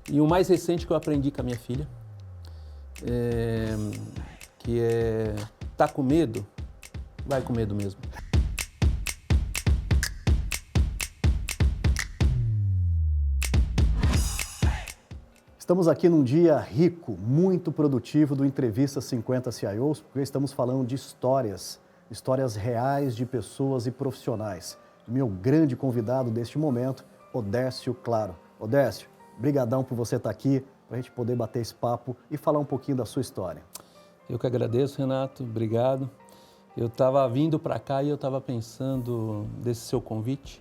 E o mais recente que eu aprendi com a minha filha, que é, tá com medo? Vai com medo mesmo. Estamos aqui num dia rico, muito produtivo do Entrevista 50 CIOs, porque estamos falando de histórias reais de pessoas e profissionais. Meu grande convidado deste momento, Odércio Claro. Odércio, brigadão por você estar aqui, para a gente poder bater esse papo e falar um pouquinho da sua história. Eu que agradeço, Renato, obrigado. Eu estava vindo para cá e eu estava pensando desse seu convite,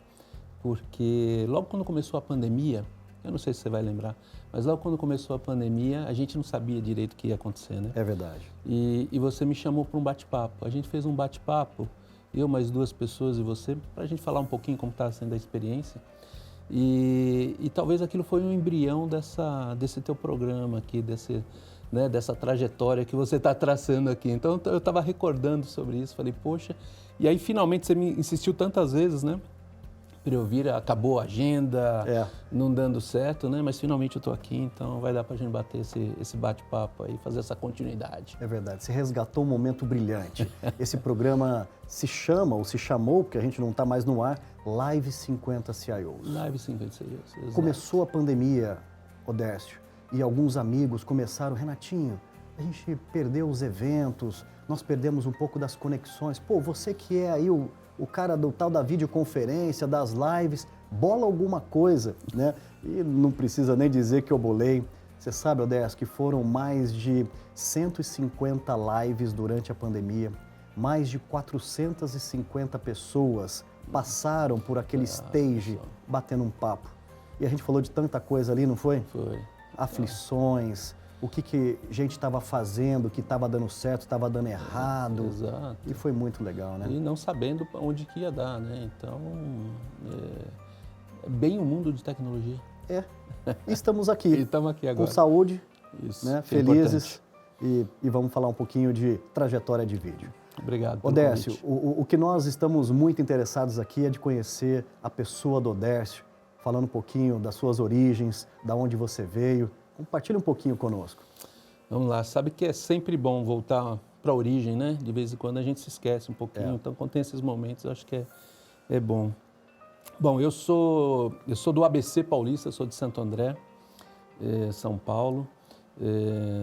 porque logo quando começou a pandemia, eu não sei se você vai lembrar, mas logo quando começou a pandemia, a gente não sabia direito o que ia acontecer, né? É verdade. E você me chamou para um bate-papo. A gente fez um bate-papo, eu mais 2 pessoas e você, para a gente falar um pouquinho como está sendo a experiência. E talvez aquilo foi um embrião desse teu programa aqui, dessa trajetória que você está traçando aqui. Então eu estava recordando sobre isso, falei, poxa, e aí finalmente você me insistiu tantas vezes, né? Para eu vir, acabou a agenda, não dando certo, né? Mas finalmente eu estou aqui, então vai dar para a gente bater esse bate-papo aí, fazer essa continuidade. É verdade, você resgatou um momento brilhante. Esse programa se chama, ou se chamou, porque a gente não está mais no ar, Live 50 CIOs. Live 50 CIOs, exato. Começou a pandemia, Odércio, e alguns amigos começaram, Renatinho, a gente perdeu os eventos, nós perdemos um pouco das conexões. Pô, você que é aí o cara do tal da videoconferência, das lives, bola alguma coisa, né? E não precisa nem dizer que eu bolei. Você sabe, Odércio, que foram mais de 150 lives durante a pandemia, mais de 450 pessoas passaram por aquele stage batendo um papo. E a gente falou de tanta coisa ali, não foi? Foi. Aflições, o que a gente estava fazendo, que estava dando certo, estava dando errado. Exato. E foi muito legal, né? E não sabendo onde que ia dar, né? Então, é bem o mundo de tecnologia. É. E estamos aqui. E estamos aqui agora. Com saúde, Isso, né? é Felizes. E vamos falar um pouquinho de trajetória de vídeo. Obrigado pelo Odércio, convite. o que nós estamos muito interessados aqui é de conhecer a pessoa do Odércio, falando um pouquinho das suas origens, da onde você veio. Compartilhe um pouquinho conosco. Vamos lá, sabe que é sempre bom voltar para a origem, né? De vez em quando a gente se esquece um pouquinho, então quando tem esses momentos eu acho que é bom. Bom, eu sou do ABC Paulista, sou de Santo André, São Paulo,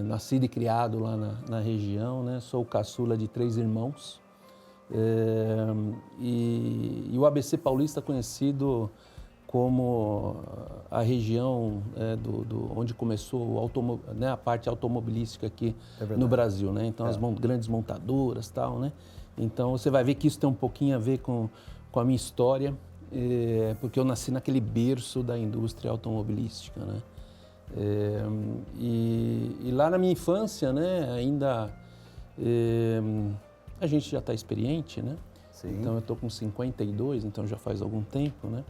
nascido e criado lá na região, né? Sou o caçula de 3 irmãos e o ABC Paulista é conhecido como a região onde começou a parte automobilística aqui no Brasil, né? Então as grandes montadoras e tal, né? Então você vai ver que isso tem um pouquinho a ver com a minha história, porque eu nasci naquele berço da indústria automobilística, né? E lá na minha infância, né? Ainda a gente já está experiente, né? Sim. Então eu estou com 52, então já faz algum tempo, né?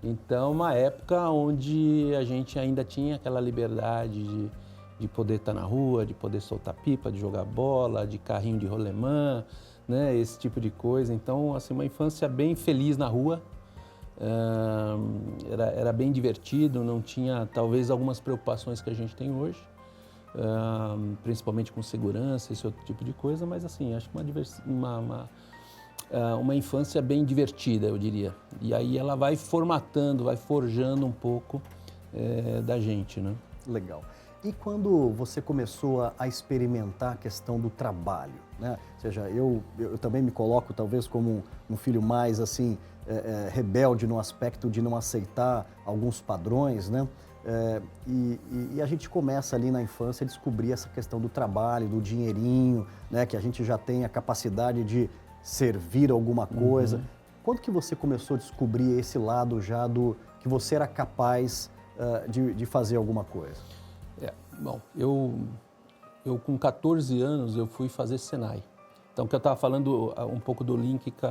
Então, uma época onde a gente ainda tinha aquela liberdade de poder estar na rua, de poder soltar pipa, de jogar bola, de carrinho de rolemã, né? Esse tipo de coisa. Então, assim, uma infância bem feliz na rua. Era bem divertido, não tinha talvez algumas preocupações que a gente tem hoje, principalmente com segurança, esse outro tipo de coisa, mas assim, acho que uma infância bem divertida, eu diria. E aí ela vai formatando, vai forjando um pouco da gente, né? Legal. E quando você começou a experimentar a questão do trabalho, né? Ou seja, eu também me coloco talvez como um filho mais assim, rebelde no aspecto de não aceitar alguns padrões, né? E a gente começa ali na infância a descobrir essa questão do trabalho, do dinheirinho, né? Que a gente já tem a capacidade de servir alguma coisa. Quando que você começou a descobrir esse lado já do que você era capaz de fazer alguma coisa? Bom, eu com 14 anos eu fui fazer Senai. Então, que eu estava falando um pouco do link com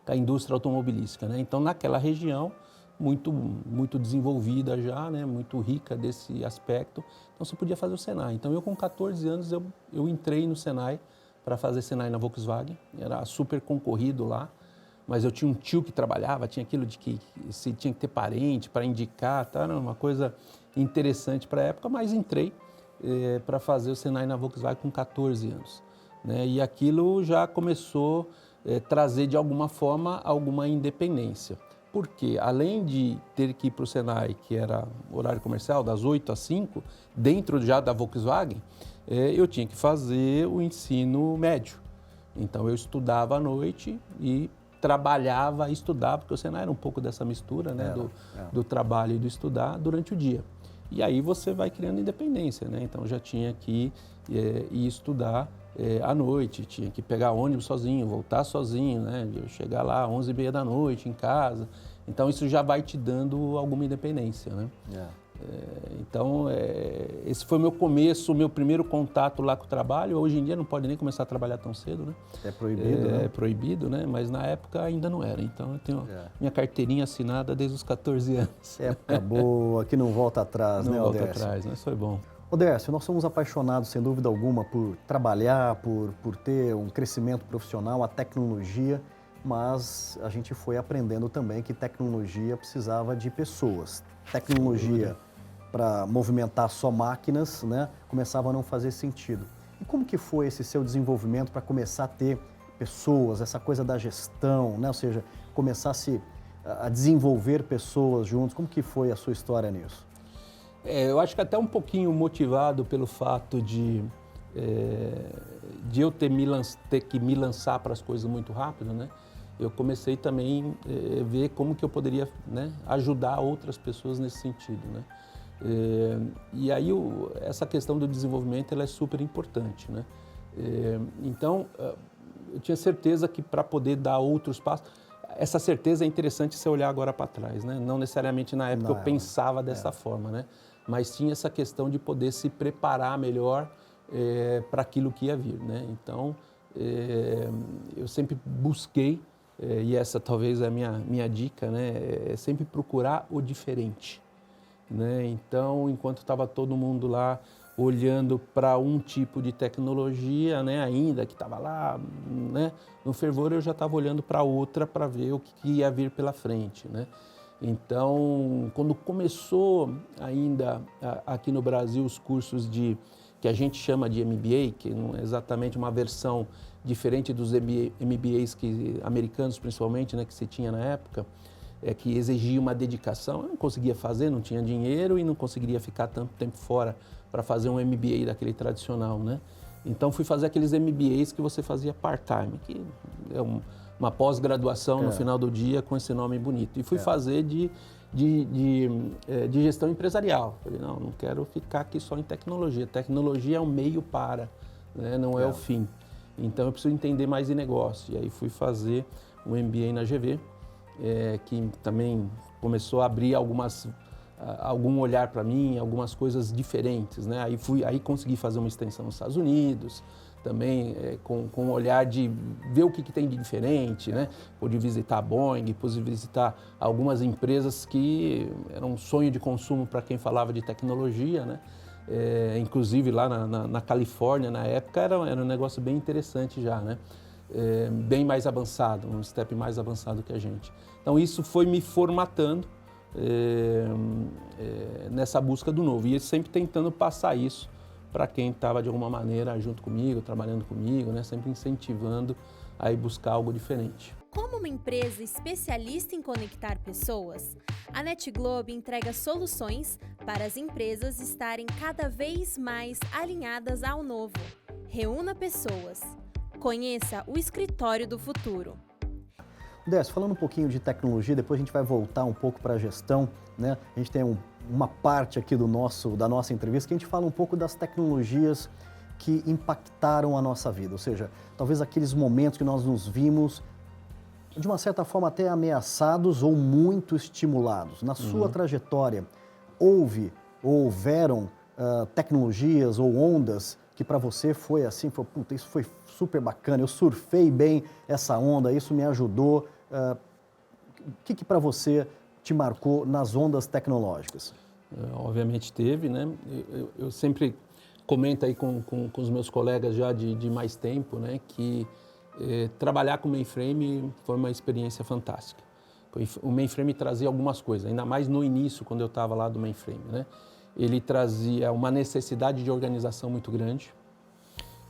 a indústria automobilística, né? Então, naquela região, muito desenvolvida já, né? Muito rica desse aspecto, então você podia fazer o Senai. Então, eu com 14 anos, eu entrei no Senai para fazer Senai na Volkswagen, era super concorrido lá, mas eu tinha um tio que trabalhava, tinha aquilo de que se tinha que ter parente para indicar, tá? Era uma coisa interessante para a época, mas entrei para fazer o Senai na Volkswagen com 14 anos. Né? E aquilo já começou a trazer, de alguma forma, alguma independência. Porque, além de ter que ir para o Senai, que era horário comercial, das 8 às 5, dentro já da Volkswagen, eu tinha que fazer o ensino médio. Então, eu estudava à noite e trabalhava e estudava, porque o Senai era um pouco dessa mistura, né, do trabalho e do estudar durante o dia. E aí você vai criando independência, né? Então, já tinha que ir estudar à noite, tinha que pegar ônibus sozinho, voltar sozinho, né? Eu chegar lá às 11h30 da noite em casa. Então, isso já vai te dando alguma independência, né? Então, esse foi o meu começo, o meu primeiro contato lá com o trabalho. Hoje em dia não pode nem começar a trabalhar tão cedo, né? É proibido, né? É proibido, né? Mas na época ainda não era. Então, eu tenho minha carteirinha assinada desde os 14 anos. Época boa, que não volta atrás, não né, volta Odércio? atrás, mas foi bom. Odércio, nós somos apaixonados, sem dúvida alguma, por trabalhar, por ter um crescimento profissional, a tecnologia, mas a gente foi aprendendo também que tecnologia precisava de pessoas. Tecnologia para movimentar só máquinas, né, começava a não fazer sentido. E como que foi esse seu desenvolvimento para começar a ter pessoas, essa coisa da gestão, né, ou seja, começar a desenvolver pessoas juntos? Como que foi a sua história nisso? Eu acho que até um pouquinho motivado pelo fato de eu ter que me lançar para as coisas muito rápido, né? Eu comecei também a ver como que eu poderia, né, ajudar outras pessoas nesse sentido, né? E aí essa questão do desenvolvimento ela é super importante, né? Então, eu tinha certeza que para poder dar outros passos, essa certeza é interessante se olhar agora para trás, né? Não necessariamente na época eu pensava dessa forma, né? Mas tinha essa questão de poder se preparar melhor para aquilo que ia vir, né? Então, eu sempre busquei, e essa talvez é a minha dica, né? É sempre procurar o diferente, né? Então, enquanto estava todo mundo lá olhando para um tipo de tecnologia, né, ainda que estava lá, né, no fervor, eu já estava olhando para outra para ver o que ia vir pela frente, né? Então, quando começou ainda aqui no Brasil os cursos que a gente chama de MBA, que não é exatamente uma versão diferente dos MBAs americanos principalmente, né, que se tinha na época, que exigia uma dedicação, eu não conseguia fazer, não tinha dinheiro e não conseguiria ficar tanto tempo fora para fazer um MBA daquele tradicional, né? Então, fui fazer aqueles MBAs que você fazia part-time, que é uma pós-graduação no final do dia com esse nome bonito. E fui fazer de gestão empresarial. Falei, não quero ficar aqui só em tecnologia. Tecnologia é um meio para, né? Não é o fim. Então, eu preciso entender mais de negócio. E aí, fui fazer um MBA na GV, que também começou a abrir algum olhar para mim, algumas coisas diferentes, né? Aí consegui fazer uma extensão nos Estados Unidos, também com um olhar de ver o que tem de diferente, né? Pude visitar a Boeing, pude visitar algumas empresas que eram um sonho de consumo para quem falava de tecnologia, né? Inclusive lá na Califórnia, na época, era um negócio bem interessante já, né? Bem mais avançado, um step mais avançado que a gente. Então, isso foi me formatando nessa busca do novo. E sempre tentando passar isso para quem estava, de alguma maneira, junto comigo, trabalhando comigo, né? Sempre incentivando a ir buscar algo diferente. Como uma empresa especialista em conectar pessoas, a NetGlobe entrega soluções para as empresas estarem cada vez mais alinhadas ao novo. Reúna pessoas. Conheça o Escritório do Futuro. Décio, falando um pouquinho de tecnologia, depois a gente vai voltar um pouco para a gestão, né? A gente tem uma parte aqui da nossa entrevista que a gente fala um pouco das tecnologias que impactaram a nossa vida, ou seja, talvez aqueles momentos que nós nos vimos, de uma certa forma, até ameaçados ou muito estimulados. Na sua trajetória, houveram tecnologias ou ondas que para você foi assim, puta, isso foi super bacana, eu surfei bem essa onda, isso me ajudou. O que para você te marcou nas ondas tecnológicas? Obviamente teve, né? Eu sempre comento aí com os meus colegas já de mais tempo, né, que trabalhar com mainframe foi uma experiência fantástica. O mainframe trazia algumas coisas, ainda mais no início, quando eu estava lá do mainframe, né? ele trazia uma necessidade de organização muito grande,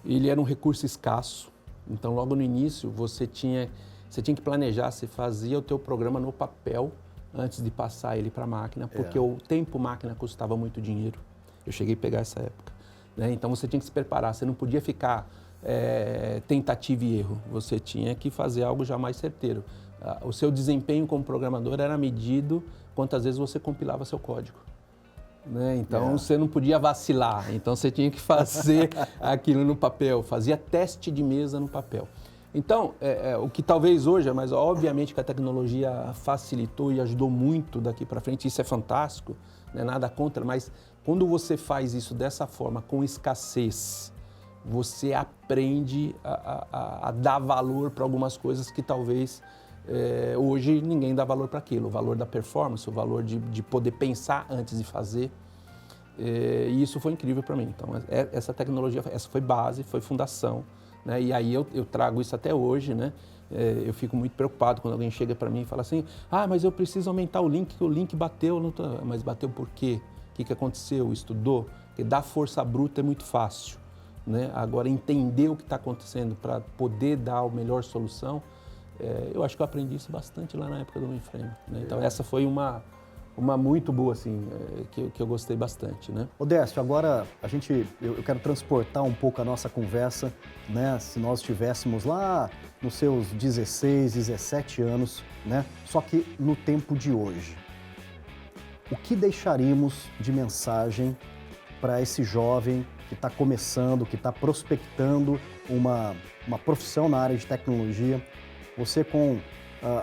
ele era um recurso escasso, então logo no início você tinha que planejar, você fazia o teu programa no papel antes de passar ele para a máquina, porque o tempo máquina custava muito dinheiro. Eu cheguei a pegar essa época, né? Então você tinha que se preparar, você não podia ficar tentativa e erro, você tinha que fazer algo já mais certeiro. O seu desempenho como programador era medido quantas vezes você compilava seu código, né? Então você não podia vacilar, então você tinha que fazer aquilo no papel, fazia teste de mesa no papel. Então, o que talvez hoje, mas obviamente que a tecnologia facilitou e ajudou muito daqui para frente, isso é fantástico, não é nada contra, mas quando você faz isso dessa forma, com escassez, você aprende a dar valor para algumas coisas que talvez hoje ninguém dá valor para aquilo, o valor da performance, o valor de poder pensar antes de fazer, e isso foi incrível para mim. Então, essa tecnologia, essa foi base, foi fundação, né? E aí eu trago isso até hoje, né? Eu fico muito preocupado quando alguém chega para mim e fala assim, mas eu preciso aumentar o link, que o link bateu, mas bateu por quê? O que aconteceu? Estudou? Porque dar força bruta é muito fácil, né? Agora, entender o que está acontecendo para poder dar a melhor solução, eu acho que eu aprendi isso bastante lá na época do mainframe, né? Então, essa foi uma muito boa, assim, que eu gostei bastante, né? Odécio, agora eu quero transportar um pouco a nossa conversa, né? Se nós estivéssemos lá nos seus 16, 17 anos, né? Só que no tempo de hoje. O que deixaríamos de mensagem para esse jovem que está começando, que está prospectando uma profissão na área de tecnologia? Você com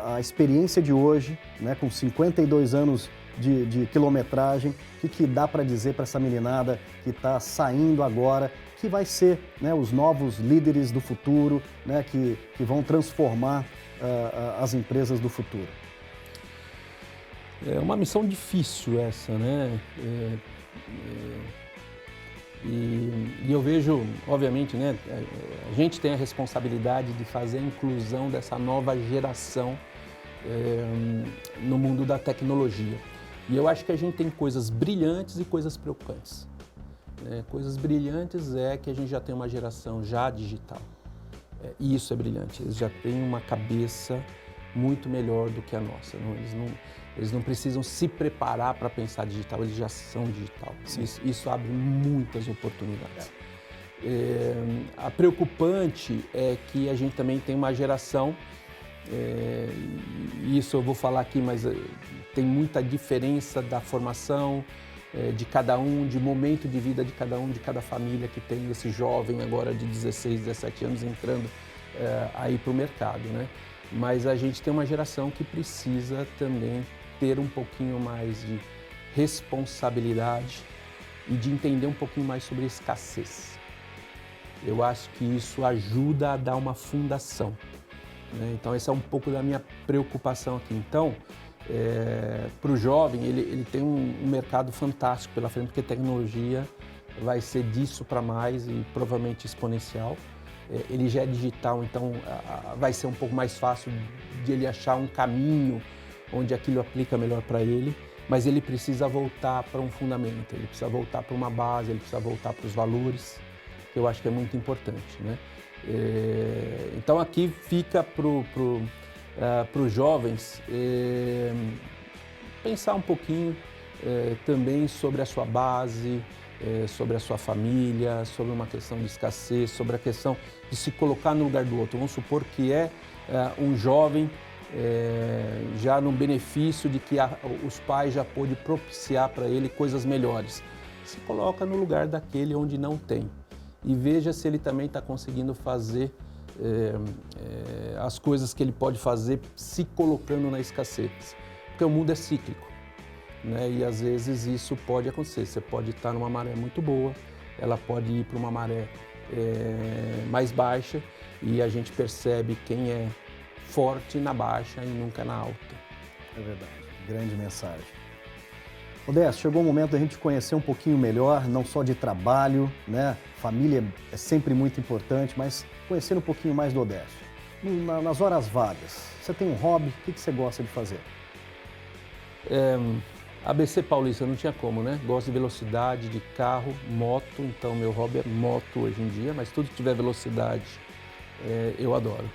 a experiência de hoje, né, com 52 anos de quilometragem, o que dá para dizer para essa meninada que está saindo agora, que vai ser, né, os novos líderes do futuro, né, que vão transformar as empresas do futuro? É uma missão difícil essa, né? E eu vejo, obviamente, né, a gente tem a responsabilidade de fazer a inclusão dessa nova geração no mundo da tecnologia. E eu acho que a gente tem coisas brilhantes e coisas preocupantes. Coisas brilhantes é que a gente já tem uma geração já digital. E isso é brilhante, eles já têm uma cabeça muito melhor do que a nossa. Eles não precisam se preparar para pensar digital, eles já são digital. Isso abre muitas oportunidades. A preocupante é que a gente também tem uma geração, isso eu vou falar aqui, mas tem muita diferença da formação de cada um, de momento de vida de cada um, de cada família que tem esse jovem agora de 16, 17 anos entrando aí para o mercado, né? Mas a gente tem uma geração que precisa também ter um pouquinho mais de responsabilidade e de entender um pouquinho mais sobre escassez. Eu acho que isso ajuda a dar uma fundação, né? Então, essa é um pouco da minha preocupação aqui. Então, para o jovem, ele tem um mercado fantástico pela frente, porque tecnologia vai ser disso para mais e provavelmente exponencial. Ele já é digital, então vai ser um pouco mais fácil de ele achar um caminho onde aquilo aplica melhor para ele, mas ele precisa voltar para um fundamento, ele precisa voltar para uma base, ele precisa voltar para os valores, que eu acho que é muito importante, né? Então aqui fica para os jovens pensar um pouquinho também sobre a sua base, sobre a sua família, sobre uma questão de escassez, sobre a questão de se colocar no lugar do outro. Vamos supor que um jovem já no benefício de que os pais já pôde propiciar para ele coisas melhores. Se coloca no lugar daquele onde não tem e veja se ele também está conseguindo fazer as coisas que ele pode fazer se colocando na escassez. Porque o mundo é cíclico, né? E às vezes isso pode acontecer. Você pode estar numa maré muito boa, ela pode ir para uma maré mais baixa e a gente percebe quem é forte na baixa e nunca na alta. É verdade, grande mensagem. Odécio, chegou o momento da gente conhecer um pouquinho melhor, não só de trabalho, né? Família é sempre muito importante, mas conhecer um pouquinho mais do Odécio. Nas horas vagas, você tem um hobby? O que você gosta de fazer? ABC Paulista, não tinha como, né? Gosto de velocidade, de carro, moto, então meu hobby é moto hoje em dia, mas tudo que tiver velocidade eu adoro.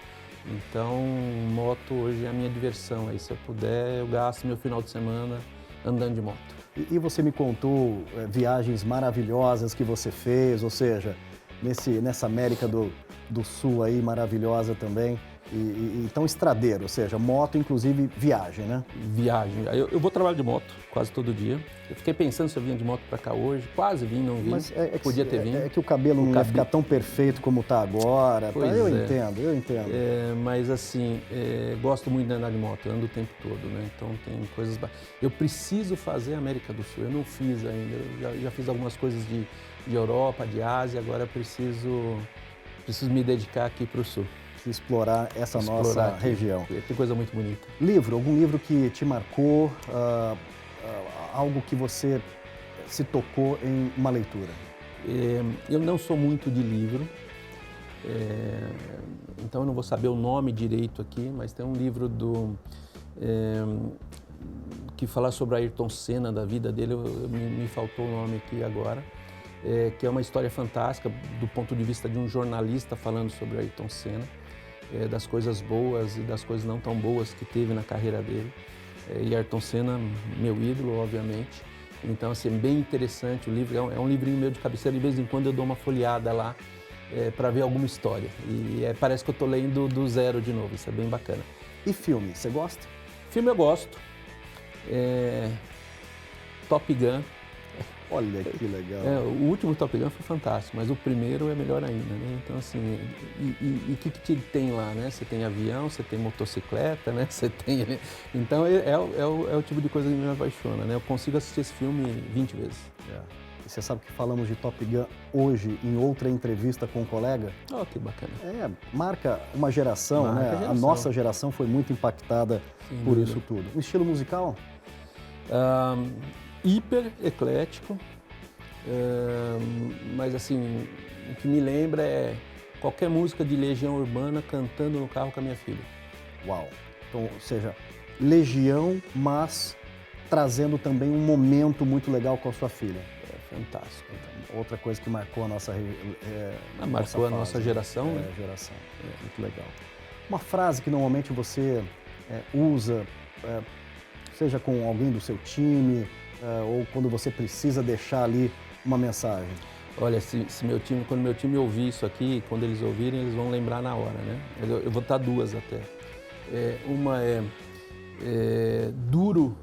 Então, moto hoje é a minha diversão, aí se eu puder eu gasto meu final de semana andando de moto. E você me contou viagens maravilhosas que você fez, ou seja, nessa América do Sul aí maravilhosa também. Então, estradeiro, ou seja, moto, inclusive viagem, né? Viagem. Eu vou trabalhar de moto quase todo dia. Eu fiquei pensando se eu vinha de moto para cá hoje, quase vim, não vim. Mas podia ter vindo. É que o cabelo não ia ficar tão perfeito como está agora. Pois tá? Eu é. entendo. Mas assim, gosto muito de andar de moto, ando o tempo todo, né? Então tem coisas... Eu preciso fazer a América do Sul, eu não fiz ainda. Eu já fiz algumas coisas de Europa, de Ásia, agora preciso me dedicar aqui para o Sul. Explorar essa nossa aqui. região. Que coisa muito bonita. Algum livro que te marcou, algo que você se tocou em uma leitura? Eu não sou muito de livro, então eu não vou saber o nome direito aqui, mas tem um livro que fala sobre Ayrton Senna, da vida dele, me faltou o nome aqui agora, que é uma história fantástica do ponto de vista de um jornalista falando sobre Ayrton Senna. Das coisas boas e das coisas não tão boas que teve na carreira dele. E Ayrton Senna, meu ídolo, obviamente. Então, assim, é bem interessante o livro. É um livrinho meu de cabeceira, de vez em quando eu dou uma folheada lá para ver alguma história. E parece que eu estou lendo do zero de novo, isso é bem bacana. E filme, você gosta? Filme eu gosto. Top Gun. Olha que legal. O último Top Gun foi fantástico, mas o primeiro é melhor ainda, né? Então, assim, o que tem lá, né? Você tem avião, você tem motocicleta, né? Você tem... Então, é o tipo de coisa que me apaixona, né? Eu consigo assistir esse filme 20 vezes. E você sabe que falamos de Top Gun hoje em outra entrevista com um colega? Oh, que bacana. Marca uma geração, né? A nossa geração foi muito impactada por isso tudo. Um estilo musical? Hiper eclético, mas assim, o que me lembra é qualquer música de Legião Urbana cantando no carro com a minha filha. Uau! Então, ou seja, Legião, mas trazendo também um momento muito legal com a sua filha. Fantástico. Então, outra coisa que marcou a nossa marcou a nossa geração, né? Geração. Muito legal. Uma frase que normalmente você usa, seja com alguém do seu time, ou quando você precisa deixar ali uma mensagem? Olha, quando meu time ouvir isso aqui, quando eles ouvirem, eles vão lembrar na hora, né? Eu vou dar duas até. Uma é duro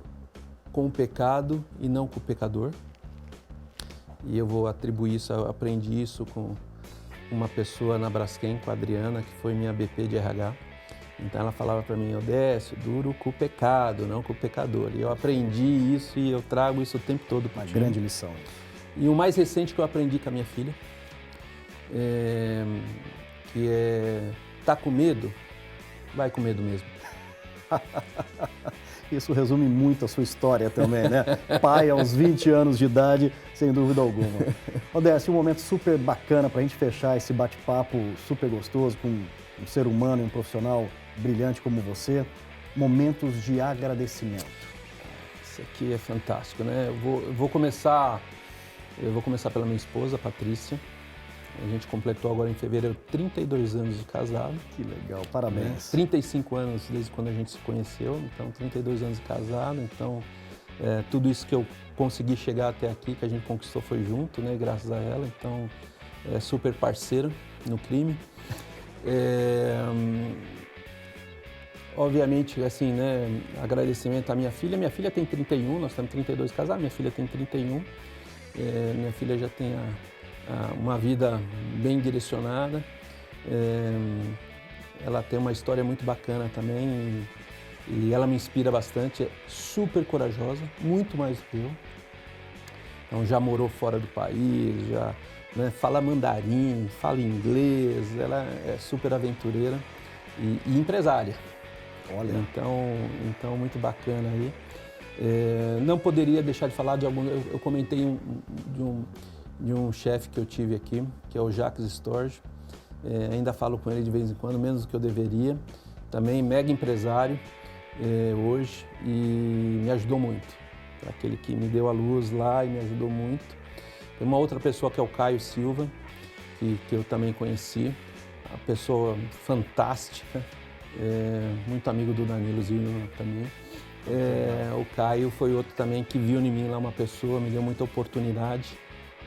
com o pecado e não com o pecador. E eu vou atribuir isso, eu aprendi isso com uma pessoa na Braskem, com a Adriana, que foi minha BP de RH. Então ela falava para mim, Odécio, duro com o pecado, não com o pecador. E eu aprendi isso e eu trago isso o tempo todo para o time. Uma grande lição. E o mais recente que eu aprendi com a minha filha, que é, tá com medo? Vai com medo mesmo. Isso resume muito a sua história também, né? Pai aos 20 anos de idade, sem dúvida alguma. Odécio, um momento super bacana para a gente fechar esse bate-papo super gostoso com um ser humano e um profissional brilhante como você. Momentos de agradecimento. Isso aqui é fantástico, né? Eu vou começar pela minha esposa, Patrícia. A gente completou agora em fevereiro 32 anos de casado. Que legal, parabéns. 35 anos desde quando a gente se conheceu, então 32 anos de casado. Então, tudo isso que eu consegui chegar até aqui, que a gente conquistou foi junto, né? Graças a ela. Então, é super parceira no crime. Obviamente, assim, né? Agradecimento à minha filha. Minha filha tem 31, nós temos 32 casados, minha filha tem 31. Minha filha já tem uma vida bem direcionada, ela tem uma história muito bacana também e ela me inspira bastante, é super corajosa, muito mais do que eu. Então já morou fora do país, já fala mandarim, fala inglês, ela é super aventureira e empresária. Olha. Então muito bacana aí. Não poderia deixar de falar de algum, eu comentei de um chefe que eu tive aqui, que é o Jacques Storge. Ainda falo com ele de vez em quando, menos do que eu deveria. Também mega empresário hoje e me ajudou muito. aquele que me deu a luz lá e me ajudou muito. Tem uma outra pessoa que é o Caio Silva, que eu também conheci, uma pessoa fantástica, muito amigo do Danilo Zillion também. O Caio foi outro também que viu em mim lá uma pessoa, me deu muita oportunidade,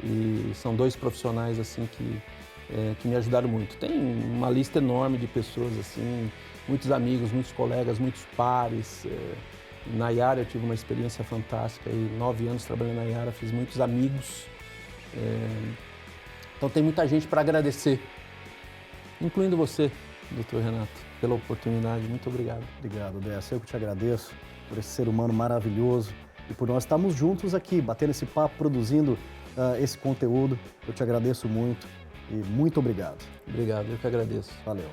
e são dois profissionais assim que me ajudaram muito. Tem uma lista enorme de pessoas assim, muitos amigos, muitos colegas, muitos pares. Na Yara eu tive uma experiência fantástica, e 9 anos trabalhando na Yara, fiz muitos amigos. Então tem muita gente para agradecer, incluindo você, doutor Renato, pela oportunidade. Muito obrigado. Obrigado, Décio. Eu que te agradeço por esse ser humano maravilhoso e por nós estarmos juntos aqui, batendo esse papo, produzindo esse conteúdo. Eu te agradeço muito e muito obrigado. Obrigado, eu que agradeço. Valeu.